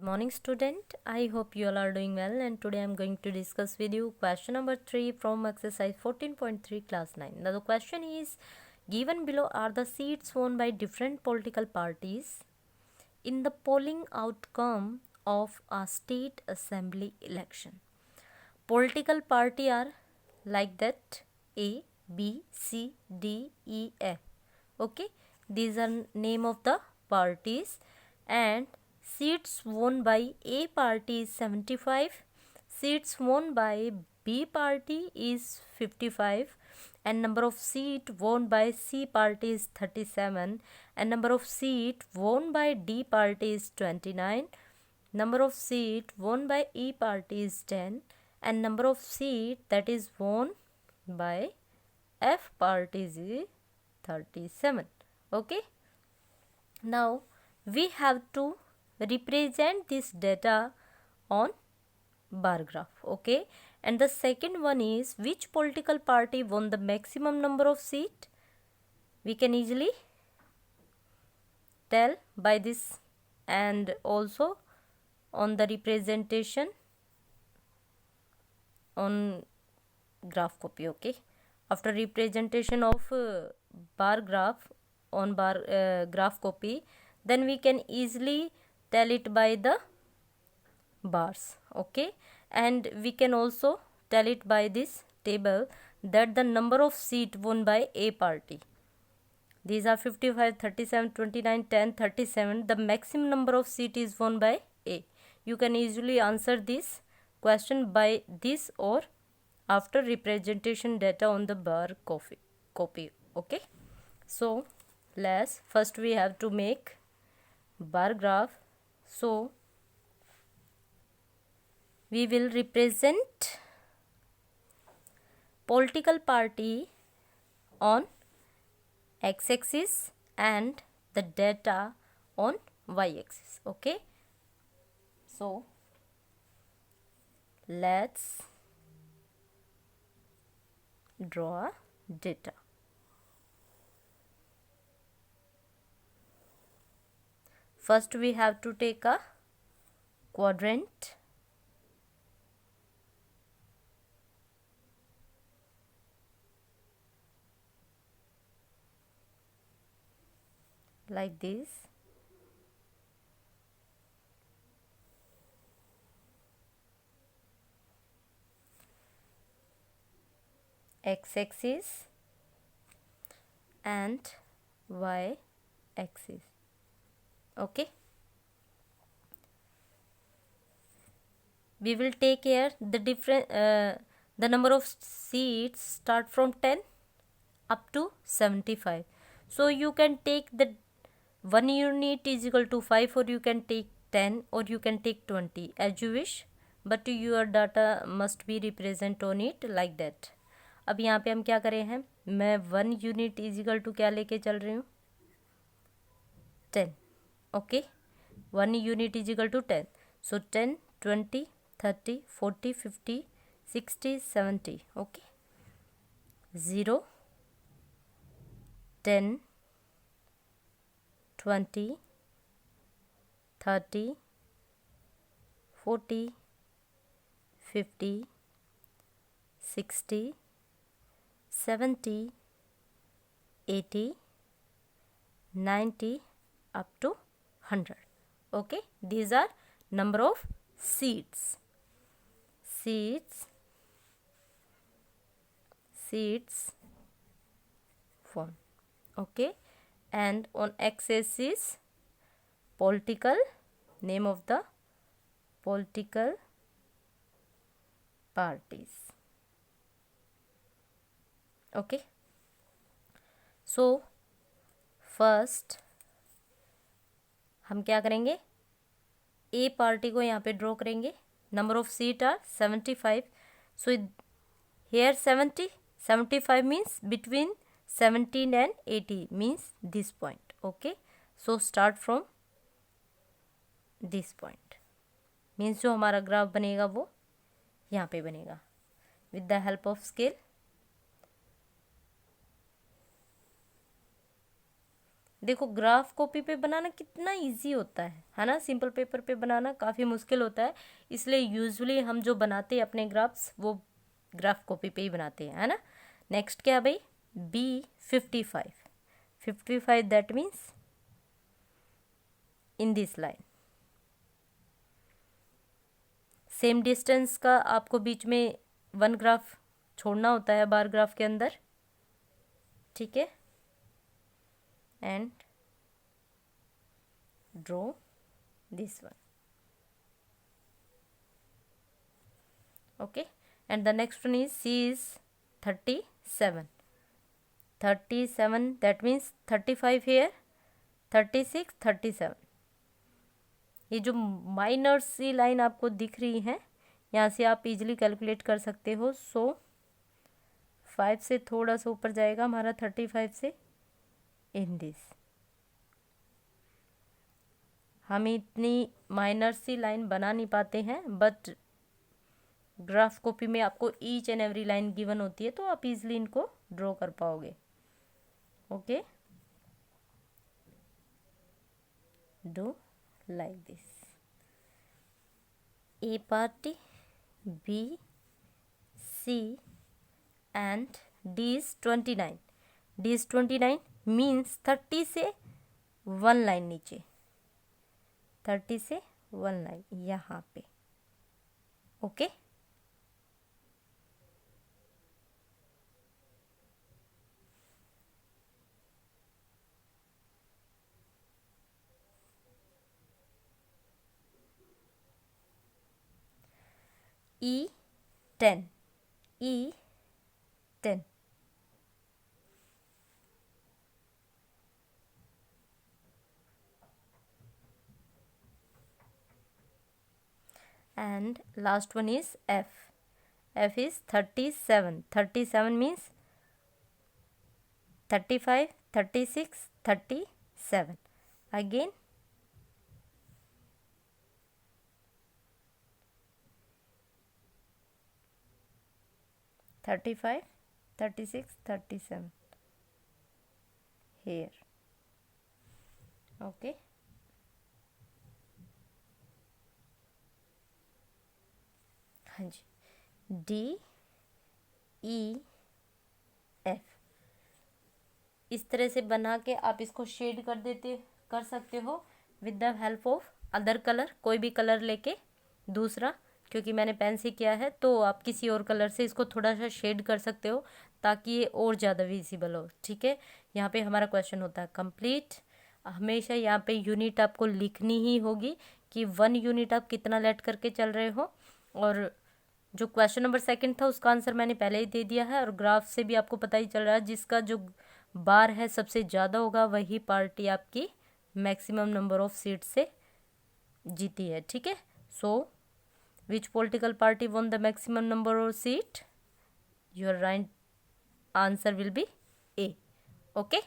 Good morning student. I hope you all are doing well, and today I am going to discuss with you question number 3 from exercise 14.3 class 9. Now the question is given below are the seats won by different political parties in the polling outcome of a state assembly election. Political party are like that A, B, C, D, E, F. Okay, these are name of the parties, and seats won by A party is 75, seats won by B party is 55, and number of seat won by C party is 37, and number of seat won by D party is 29, number of seat won by E party is 10, and number of seat that is won by F party is 37. Okay, now we have to represent this data on bar graph. Okay, and the second one is which political party won the maximum number of seat. We can easily tell by this, and also on the representation on graph copy. Okay, after representation of bar graph on bar graph copy, then we can easily tell it by the bars. Okay, and we can also tell it by this table that the number of seat won by A party, these are 55, 37, 29, 10, 37. The maximum number of seat is won by A. You can easily answer this question by this or after representation data on the bar copy. Okay, so let's first we have to make bar graph. So we will represent political party on x-axis and the data on y-axis. Okay, so let's draw data. First we have to take a quadrant. Like this. X-axis and y-axis. Okay, we will take here the number of seats start from 10 up to 75. So you can take the 1 unit is equal to 5, or you can take 10, or you can take 20 as you wish, but your data must be represent on it like that. अब यहाँ पे हम क्या करें हैं, मैं 1 unit is equal to क्या लेके चल रही हूँ 10. Okay, 1 unit is equal to 10. So 10, 20, 30, 40, 50, 60, 70. Okay, 0, 10, 20, 30, 40, 50, 60, 70, 80, 90 up to 100. Okay, these are number of seats won. Okay, and on x-axis political name of the political parties. Okay, so first हम क्या करेंगे, ए party को यहाँ पे ड्रॉ करेंगे. Number of seat are 75. So here 75 means between 17 and 80 means this point. Okay, so start from this point means जो हमारा graph बनेगा वो यहाँ पे बनेगा with the help of scale. देखो ग्राफ कॉपी पे बनाना कितना इजी होता है ना। सिंपल पेपर पे बनाना काफ़ी मुश्किल होता है, इसलिए यूजुअली हम जो बनाते हैं अपने ग्राफ्स वो ग्राफ कॉपी पे ही बनाते हैं, है ना। नेक्स्ट क्या भाई, B55, 55 that means in this line. Same distance का आपको बीच में 1 ग्राफ छोड़ना होता है बार ग्राफ के अंदर, ठीक है। And draw this one, okay, and the next one is C is 37, 37 that means 35 here, 36, 37। ये जो माइनर सी लाइन आपको दिख रही है यहाँ से आप इजीली कैलकुलेट कर सकते हो। सो 5 से थोड़ा सा ऊपर जाएगा हमारा 35 से इन दिस। हम इतनी माइनर सी लाइन बना नहीं पाते हैं, बट ग्राफ कॉपी में आपको each and every line given होती है तो आप इजीली इनको ड्रॉ कर पाओगे। Okay, do like this. A party, B, C and D is 29। D is 29 means 30 से 1 लाइन नीचे, 30 से 1 लाइन यहाँ पे। Okay, E10, E10, and last one is F. F is 37, 37 means 35, 36, 37 again, (35, 36, 37 here. Okay, हाँ जी, D, E, F इस तरह से बना के आप इसको शेड कर सकते हो with the help of other colour, कोई भी कलर लेके दूसरा, क्योंकि मैंने पेन से किया है तो आप किसी और कलर से इसको थोड़ा सा शेड कर सकते हो ताकि ये और ज़्यादा विजिबल हो, ठीक है। यहाँ पे हमारा क्वेश्चन होता है कंप्लीट। हमेशा यहाँ पे यूनिट आपको लिखनी ही होगी कि 1 यूनिट आप कितना लेट करके चल रहे हो, और जो क्वेश्चन नंबर 2 था उसका आंसर मैंने पहले ही दे दिया है, और ग्राफ से भी आपको पता ही चल रहा है जिसका जो बार है सबसे ज़्यादा होगा वही पार्टी आपकी मैक्सिमम नंबर ऑफ सीट से जीती है, ठीक है। So which political party won the maximum number of seat? Your right answer will be A. Okay.